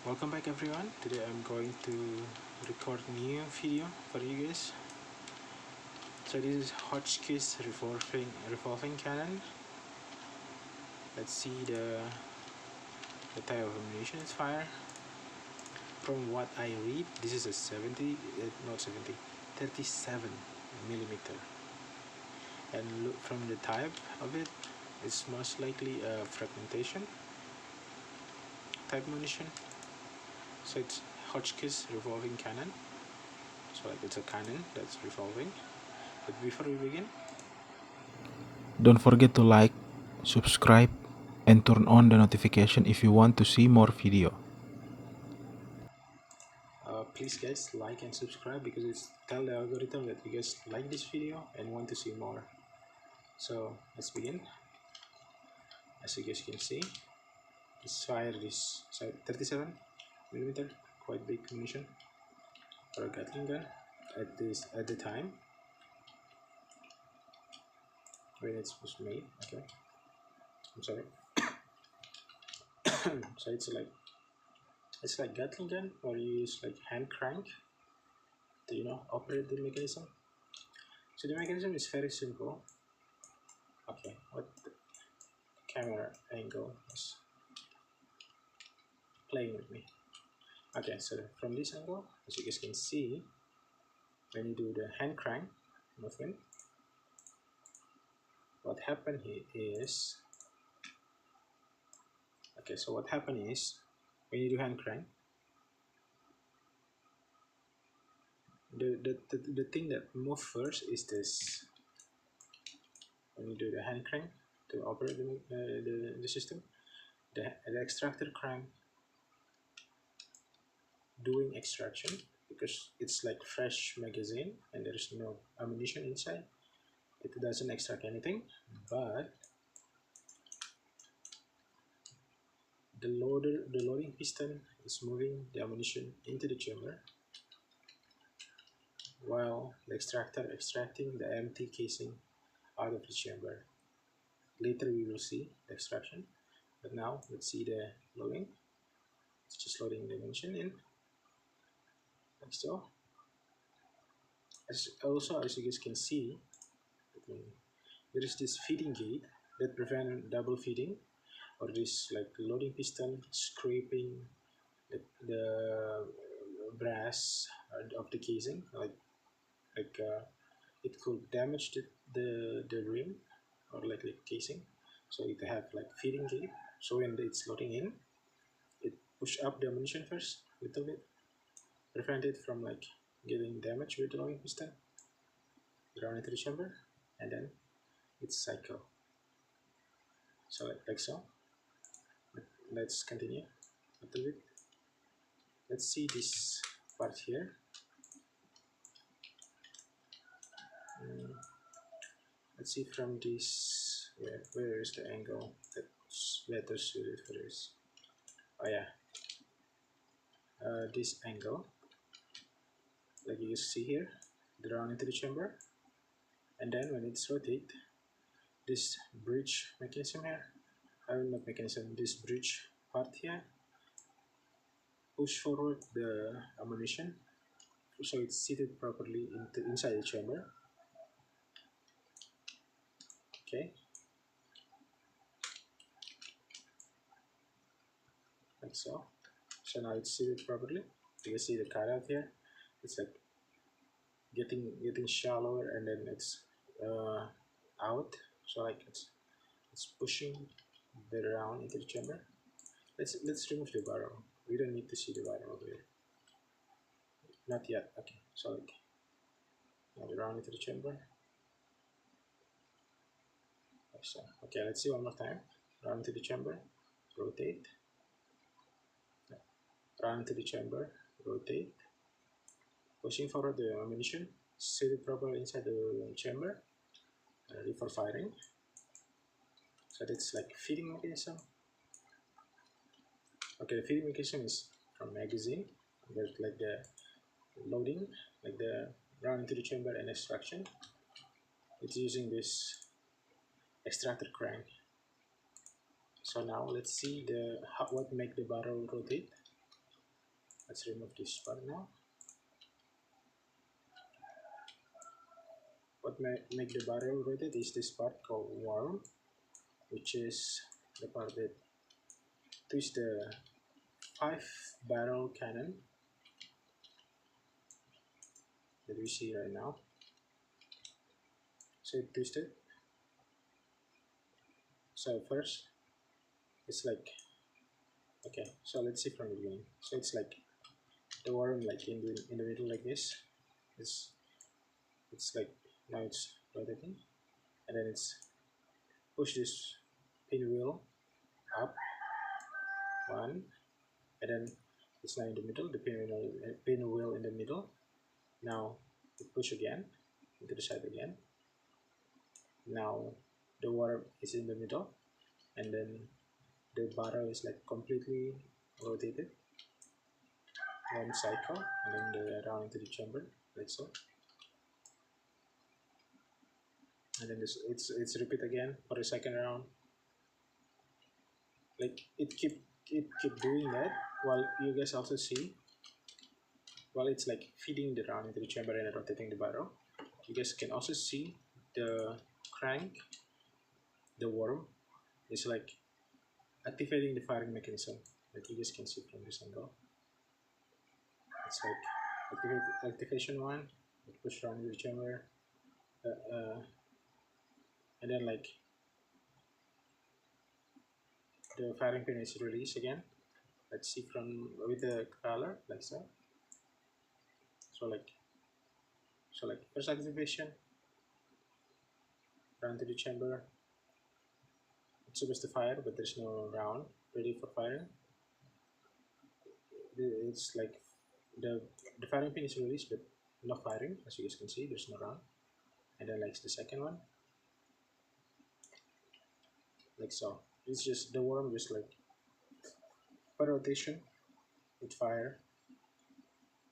Welcome back everyone. Today I'm going to record a new video for you guys. So this is Hotchkiss Revolving Cannon. Let's see the type of ammunition it's fire. From what I read, this is a 37 millimeter. And look from the type of it, it's most likely a fragmentation type munition. So it's Hotchkiss Revolving Cannon. So like it's a cannon that's revolving. But before we begin, don't forget to like, subscribe, and turn on the notification if you want to see more video. Please guys like and subscribe because it's tell the algorithm that you guys like this video and want to see more. So let's begin. As you guys can see, this fire is 37 millimeter, quite big munition for a Gatling gun at the time when it was made. Okay, I'm sorry. So it's like Gatling gun, or you use like hand crank to operate the mechanism. So the mechanism is very simple. Okay, what the camera angle is playing with me. Okay, so from this angle, as you guys can see, when you do the hand crank movement, what happened here is, okay, so what happened is when you do hand crank, the thing that moves first is this. When you do the hand crank to operate the system, the extractor crank doing extraction, because it's like fresh magazine and there is no ammunition inside. It doesn't extract anything, but the loading piston is moving the ammunition into the chamber, while the extractor extracting the empty casing out of the chamber. Later we will see the extraction, but now let's see the loading. It's just loading the ammunition in, like so. As you guys can see, there is this feeding gate that prevent double feeding, or this like loading piston scraping the brass of the casing, it could damage the rim or like the casing. So it have like feeding gate, so when it's loading in, it push up the ammunition first a little bit, prevent it from like getting damaged with the loading piston, down into the chamber, and then it's cycle. So like so. Let's continue a little bit. Let's see this part here. Let's see from this. Where is the angle that's better suited for this? Oh yeah, this angle, like you see here, drawn into the chamber, and then when it's rotate, this bridge mechanism here, not mechanism, this bridge part here, push forward the ammunition so it's seated properly inside the chamber. Okay, like so. So now it's seated properly. You can see the cutout here. It's like getting shallower, and then it's out. So like it's pushing the round into the chamber. Let's remove the barrel. We don't need to see the barrel over here. Not yet. Okay. So like now the round into the chamber. Like so. Okay. Let's see one more time. Round into the chamber. Rotate. Round into the chamber. Rotate. Pushing forward the ammunition. Set it properly inside the chamber. Ready for firing. So that's like feeding mechanism. Okay, the feeding mechanism is from magazine. There's like the loading, like the round into the chamber and extraction. It's using this extractor crank. So now let's see what make the barrel rotate. Let's remove this part now. What make the barrel rotate is this part called worm, which is the part that twists the 5-barrel cannon that we see right now. So it twisted. So first, it's like, okay, so let's see from the beginning. So it's like the worm like in the middle like this. It's like now it's rotating, and then it's push this pinwheel up one, and then it's now in the middle. The pinwheel in the middle. Now you push again into the side again. Now the worm is in the middle, and then the barrel is like completely rotated one cycle, and then around into the chamber like so. And then it's repeat again for the second round. Like it keep doing that while you guys also see while it's like feeding the round into the chamber and rotating the barrel. You guys can also see the crank, the worm is like activating the firing mechanism. Like you guys can see from this angle. It's like activation one, it push around the chamber, and then like the firing pin is released again. Let's see from with the color like so. So like first activation, round to the chamber. It's supposed to fire, but there's no round ready for firing. It's like the firing pin is released, but no firing. As you guys can see, there's no round. And then like the second one, like so. It's just the worm just like per rotation, it fire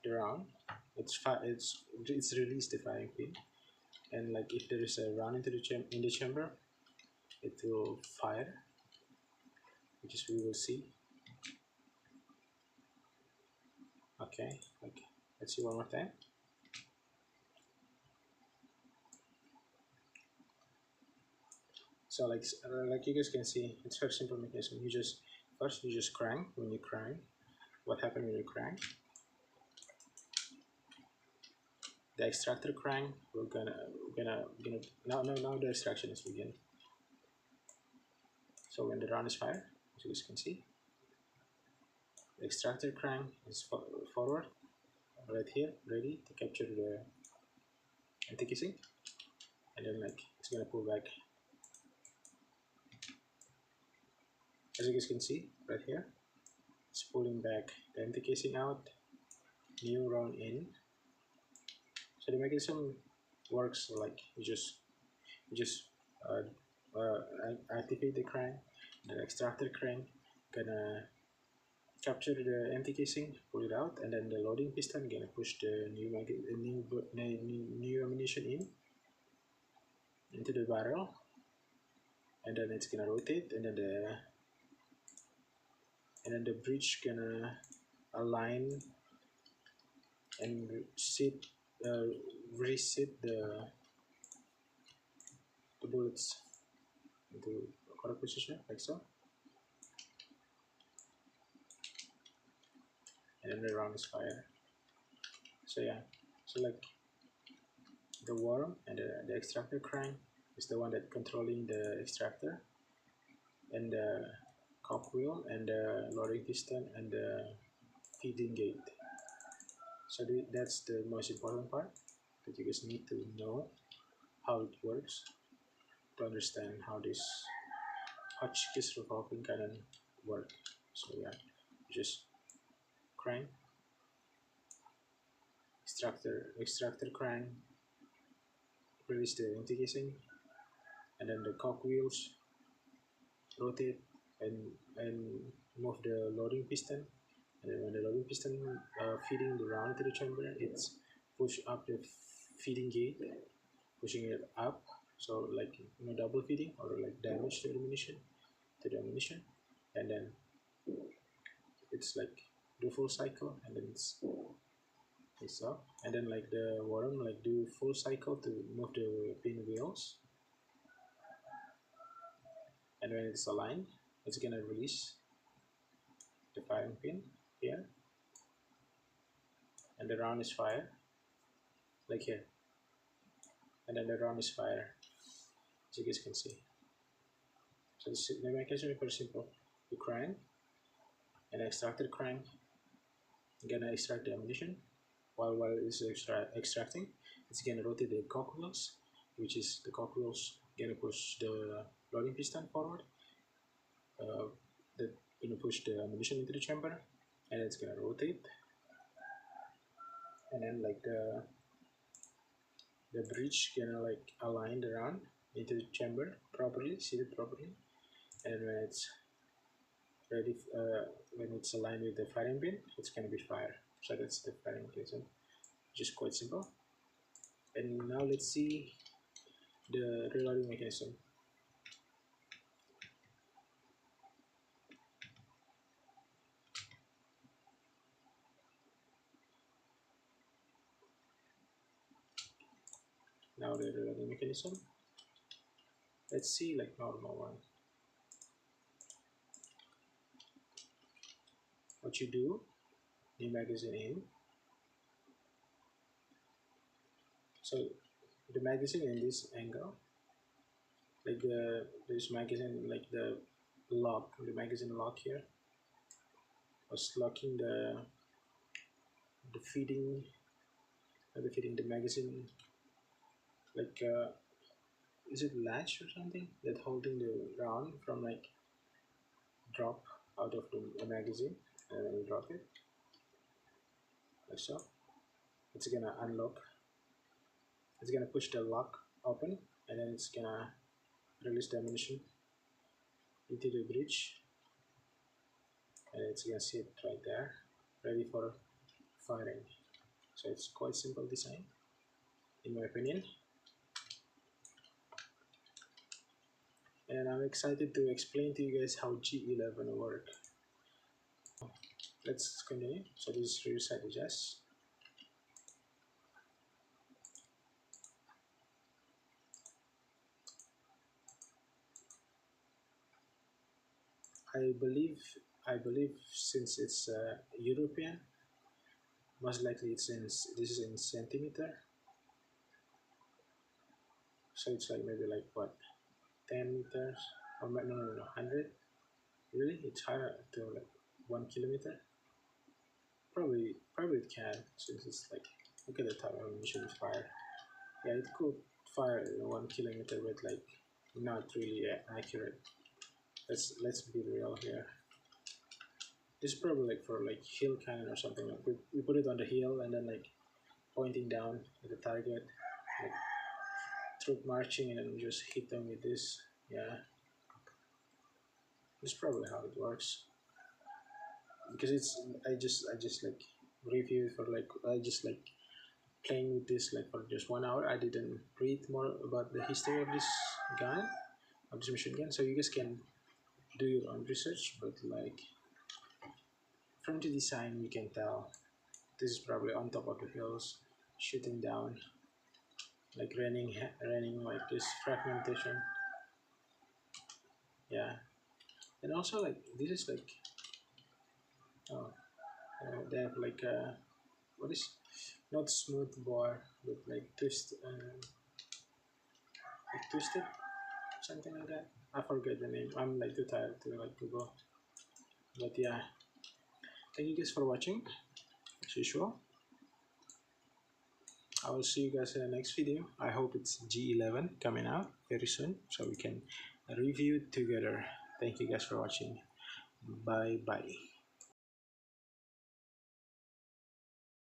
the round. It's released the firing pin, and like if there is a round into the in the chamber, it will fire, which is we will see. Okay, like let's see one more time. So like you guys can see, it's very simple mechanism. First you just crank. When you crank, what happened when you crank? The extractor crank. We're gonna now the extraction is begin. So when the round is fired, as you guys can see, the extractor crank is forward right here, ready to capture the anti-kissing, and then like it's gonna pull back. As you guys can see right here, it's pulling back the anti-casing out, new round in. So the mechanism works like you just uh, activate the crank, the extractor crank gonna capture the empty casing, pull it out, and then the loading piston gonna push the new ammunition into the barrel, and then it's gonna rotate, and then the bridge gonna align and reset the bullets into correct position like so, and then the round is fired. So yeah, so like the worm and the extractor crank is the one that controlling the extractor, and the cock wheel and the loading piston and the feeding gate. So that's the most important part that you guys need to know how it works to understand how this Hotchkiss revolving cannon work. So yeah, just crank, extractor crank, release the empty casing, and then the cock wheels rotate and move the loading piston, and then when the loading piston feeding the round to the chamber, it's push up the feeding gate, pushing it up, so like double feeding or like damage to the ammunition, and then it's like do full cycle, and then it's up, and then like the worm, like do full cycle to move the pinwheels, and when it's aligned, it's gonna release the firing pin here, and the round is fire like here, and then the round is fire, as you guys can see. So the mechanism is very simple. You crank and extract the crank, you're gonna extract the ammunition. While it's extracting, it's gonna rotate the cockwheels, which is the cockwheels gonna push the loading piston forward, uh, that gonna push the ammunition into the chamber, and it's gonna rotate, and then like the bridge gonna like align around into the chamber properly, seated properly, and ready when it's aligned with the firing pin, it's gonna be fire. So that's the firing mechanism, just quite simple. And now let's see the reloading mechanism. Now the reloading mechanism, let's see like normal one. What you do, the magazine in, so the magazine in this angle, like this magazine, like the magazine lock here was locking the feeding the magazine, like is it latch or something that holding the round from like drop out of the magazine, and when you drop it like so, it's gonna unlock, it's gonna push the lock open, and then it's gonna release the ammunition into the bridge, and it's gonna sit right there ready for firing. So it's quite simple design in my opinion, and I'm excited to explain to you guys how G11 work. Let's continue. So this is reset adjust. I believe I believe since it's European, most likely it's in this is in centimeter, so it's like maybe like what 10 meters, or no 100. Really, it's higher to like 1 kilometer. Probably it can, since it's like, look at the type of ammunition it fire. Yeah, it could fire 1 kilometer, but like not really accurate. Let's be real here. This is probably like for like hill cannon or something. Like we put it on the hill and then like pointing down at the target, like troop marching, and then we just hit them with this. Yeah, this is probably how it works. Because it's I just like review for like I just like playing with this like for just 1 hour. I didn't read more about the history of this gun, of this machine gun, so you guys can do your own research. But like from the design, you can tell this is probably on top of the hills, shooting down, like raining like this fragmentation. Yeah, and also like this is like oh, they have like what is not smooth bore, but like like twisted, something like that. I forget the name. I'm like too tired to like Google. But yeah, thank you guys for watching. As usual, I will see you guys in the next video. I hope it's G11 coming out very soon, so we can review it together. Thank you guys for watching. Bye bye.